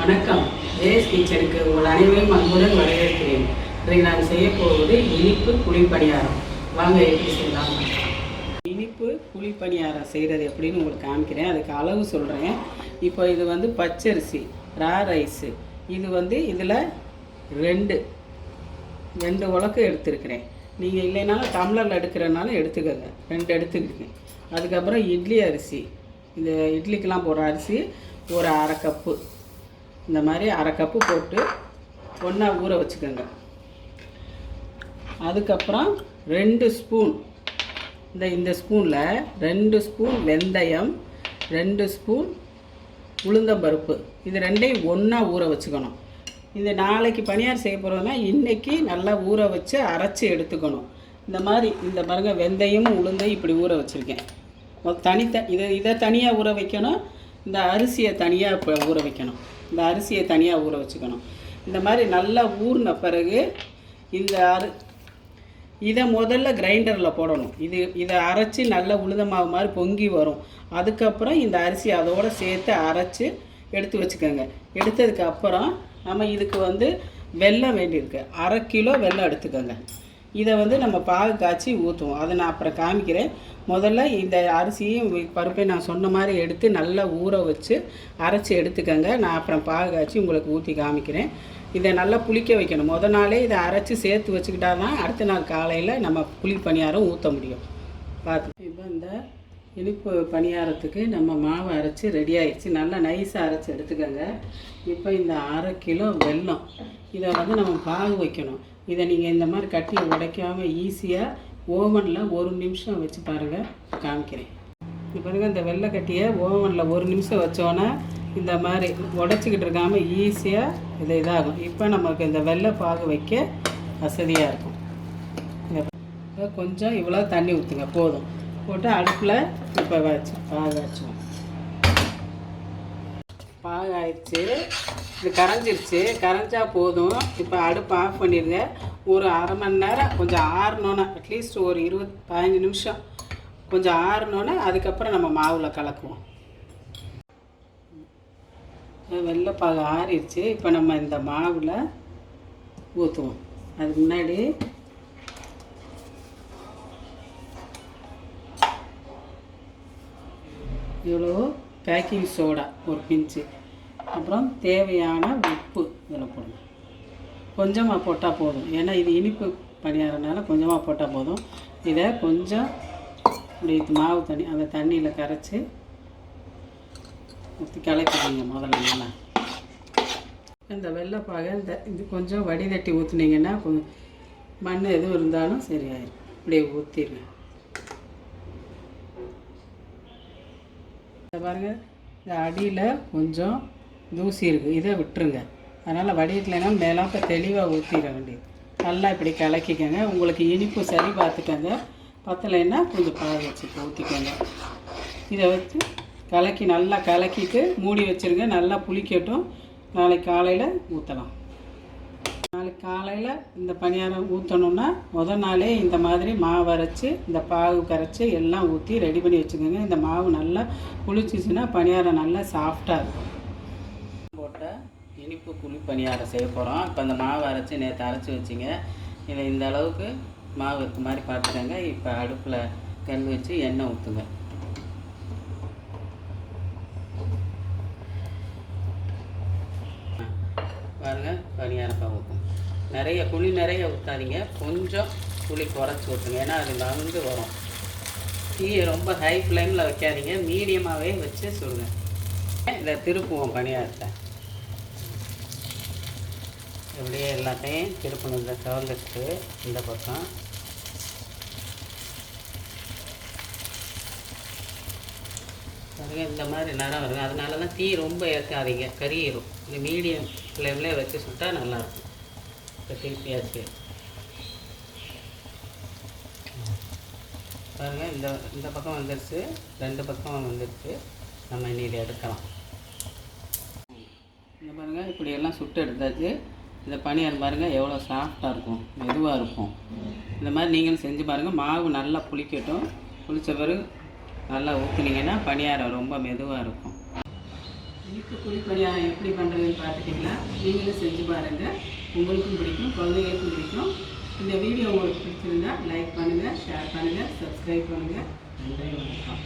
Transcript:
வணக்கம். ஜெயஸ் கிச்சனுக்கு உங்கள் அனைவரையும் அன்புடன் வரவேற்கிறேன். இன்றைக்கு நான் செய்ய போவது இனிப்பு குழிப்பணியாரம். வாங்க எப்படி செய்யலாம். இனிப்பு குழிப்பணியாரம் செய்கிறது எப்படின்னு உங்களுக்கு காமிக்கிறேன். அதுக்கு அளவு சொல்கிறேன். இப்போ இது வந்து பச்சரிசி ரா ரைஸு. இது இதில் ரெண்டு உலக்கு எடுத்துருக்கிறேன். நீங்கள் இல்லைனாலும் டம்ளரில் எடுக்கிறனால எடுத்துக்கோங்க. 2 எடுத்துக்கிட்டேன். அதுக்கப்புறம் இட்லி அரிசி, இந்த இட்லிக்கெலாம் போடுற அரிசி ஒரு அரை கப்பு, இந்த மாதிரி அரை கப்பு போட்டு ஒன்றா ஊற வச்சுக்கோங்க. அதுக்கப்புறம் 2 ஸ்பூன், இந்த ஸ்பூனில் 2 ஸ்பூன் வெந்தயம், 2 ஸ்பூன் உளுந்தம்பருப்பு, இது ரெண்டையும் ஒன்றா ஊற வச்சுக்கணும். இந்த நாளைக்கு பணியாரம் செய்ய போகிறோன்னா இன்றைக்கி நல்லா ஊற வச்சு அரைச்சி எடுத்துக்கணும். இந்த மாதிரி இந்த பாருங்கள், வெந்தயமும் உளுந்தையும் இப்படி ஊற வச்சுருக்கேன். இதை தனியாக ஊற வைக்கணும். இந்த அரிசியை தனியாக இப்போ ஊற வைக்கணும். இந்த அரிசியை தனியாக ஊற வச்சுக்கணும். இந்த மாதிரி நல்லா ஊறின பிறகு இதை முதல்ல கிரைண்டரில் போடணும். இதை அரைச்சி நல்லா உளுந்த மாவு மாதிரி பொங்கி வரும். அதுக்கப்புறம் இந்த அரிசி அதோடு சேர்த்து அரைச்சி எடுத்து வச்சுக்கோங்க. எடுத்ததுக்கப்புறம் நம்ம இதுக்கு வெல்லம் வேண்டியிருக்கு. 1/2 கிலோ வெல்லம் எடுத்துக்கோங்க. இதை நம்ம பாகு காய்ச்சி ஊற்றுவோம். அதை நான் அப்புறம் காமிக்கிறேன். முதல்ல இந்த அரிசியும் பருப்பையும் நான் சொன்ன மாதிரி எடுத்து நல்லா ஊற வச்சு அரைச்சி எடுத்துக்கோங்க. நான் அப்புறம் பாகு காய்ச்சி உங்களுக்கு ஊற்றி காமிக்கிறேன். இதை நல்லா புளிக்க வைக்கணும். முதல் நாளே இதை அரைச்சி சேர்த்து வச்சுக்கிட்டா தான் அடுத்த நாள் காலையில் நம்ம புளி பணியாரம் ஊற்ற முடியும். பார்த்து இப்போ இந்த இனிப்பு பணியாரத்துக்கு நம்ம மாவு அரைச்சி ரெடி ஆகிடுச்சு. நல்லா நைஸாக அரைச்சி எடுத்துக்கோங்க. இப்போ இந்த 1/2 கிலோ வெல்லம், இதை நம்ம பாகு வைக்கணும். இதை நீங்கள் இந்த மாதிரி கட்டியை உடைக்காமல் ஈஸியாக ஓவனில் 1 நிமிஷம் வச்சு பாருங்கள், காமிக்கிறேன். இப்போ பாருங்கள், இந்த வெள்ளை கட்டியை ஓவனில் 1 நிமிஷம் வச்சோன்னா இந்த மாதிரி உடச்சிக்கிட்டு இருக்காமல் ஈஸியாக இதாகும். இப்போ நமக்கு இந்த வெள்ளை பாகு வைக்க வசதியாக இருக்கும். இப்போ கொஞ்சம் இவ்வளோ தண்ணி ஊற்றுங்க, போதும். போட்டு அடுப்பில் இப்போ வச்சு பாகு வச்சுவோம். பாகு ஆயிடுச்சு. இது கரைஞ்சிருச்சு. கரைஞ்சா போதும். இப்போ அடுப்பு ஆஃப் பண்ணிடுங்க. ஒரு அரை மணி நேரம் கொஞ்சம் ஆறணுன்னா, அட்லீஸ்ட் ஒரு 15 நிமிஷம் கொஞ்சம் ஆறணுன்னா அதுக்கப்புறம் நம்ம மாவில் கலக்குவோம். வெள்ளைப்பாகு ஆறிடுச்சு. இப்போ நம்ம இந்த மாவில் ஊற்றுவோம். அதுக்கு முன்னாடி இவ்வளோ பேக்கிங் சோடா ஒரு பிஞ்சு, அப்புறம் தேவையான உப்பு இதில் போடணும். கொஞ்சமாக போட்டால் போதும். ஏன்னா இது இனிப்பு பணியாரனால கொஞ்சமாக போட்டால் போதும். இதை கொஞ்சம் இப்படி மாவு தண்ணி அந்த தண்ணியில் கரைச்சி ஊற்றி கலக்கிடுங்க. முதல்ல நல்லா இந்த வெள்ளைப்பாகை இது கொஞ்சம் வடிதட்டி ஊற்றுனீங்கன்னா கொஞ்சம் மண் எதுவும் இருந்தாலும் சரியாயிடும். இப்படியே ஊற்றிடுங்க. பாருங்கள், இந்த அடியில் கொஞ்சம் தூசி இருக்குது, இதை விட்டுருங்க. அதனால் வடிகட்டலைன்னா மேலாக்க தெளிவாக ஊற்றிட வேண்டியது. நல்லா இப்படி கலக்கிக்கங்க. உங்களுக்கு இனிப்பு சரி பார்த்துக்கங்க. பத்தலைன்னா கொஞ்சம் பாகு வச்சு ஊற்றிக்கோங்க. இதை வச்சு நல்லா கலக்கிட்டு மூடி வச்சுருங்க. நல்லா புளிக்கட்டும். நாளைக்கு காலையில் ஊற்றலாம். நாளைக்கு காலையில் இந்த பணியாரம் ஊற்றணுன்னா முதல் நாளே இந்த மாதிரி மாவு அரைச்சி இந்த பாகு கரைச்சி எல்லாம் ஊற்றி ரெடி பண்ணி வச்சுக்கோங்க. இந்த மாவு நல்லா புளிச்சிச்சுன்னா பணியாரம் நல்லா சாஃப்டாக இருக்கும். போட்ட இனிப்பு புளி பணியாரம் செய்ய போகிறோம். இப்போ அந்த மாவு அரைச்சி நேற்று அரைச்சி வச்சிங்க. இதை இந்த அளவுக்கு மாவு இருக்க மாதிரி பார்த்துக்கோங்க. இப்போ அடுப்பில் கல் வச்சு எண்ணெய் ஊற்றுங்க. பாருங்கள், பணியாரம் ஊற்றும். புளி நிறைய ஊற்றாதீங்க. கொஞ்சம் புளி குறைச்சி ஊற்றுங்க. ஏன்னா அது நறுந்து வரும். தீயை ரொம்ப ஹை ஃப்ளேமில் வைக்காதீங்க, மீடியமாகவே வச்சு சுடுங்க. இதை திருப்புவோம் பணியாரத்தை. எப்படியே எல்லாத்தையும் திருப்பணும். இந்த கவர்ந்துட்டு இந்த பக்கம் இந்த மாதிரி நிறம் வருங்க. அதனால தான் தீ ரொம்ப ஏற்காதீங்க, கறியிடும். இந்த மீடியம் ஃப்ளேமில் வச்சு சுட்டால் நல்லாயிருக்கும். இப்போ திருப்பியாச்சு பாருங்கள். இந்த பக்கம் வந்துடுச்சு, 2 பக்கம் வந்துடுச்சு. நம்ம இனி இதை எடுக்கலாம். இந்த பாருங்கள், இப்படியெல்லாம் சுட்டு எடுத்தாச்சு. இந்த பணியாரம் பாருங்கள் எவ்வளோ சாஃப்டாக இருக்கும், மெதுவாக இருக்கும். இந்த மாதிரி நீங்களும் செஞ்சு பாருங்கள். மாவு நல்லா புளிக்கட்டும். புளித்த பிறகு நல்லா ஊற்றுனீங்கன்னா பணியாரம் ரொம்ப மெதுவாக இருக்கும். இனிப்பு குழிப்பணியாரம் எப்படி பண்ணுறதுன்னு பார்த்துட்டிங்களா? நீங்களும் செஞ்சு பாருங்கள், உங்களுக்கும் பிடிக்கும், குழந்தைங்களுக்கும் பிடிக்கும். இந்த வீடியோ உங்களுக்கு பிடிச்சிருந்தா லைக் பண்ணுங்கள், ஷேர் பண்ணுங்கள், சப்ஸ்கிரைப் பண்ணுங்கள். நன்றி, வணக்கம்.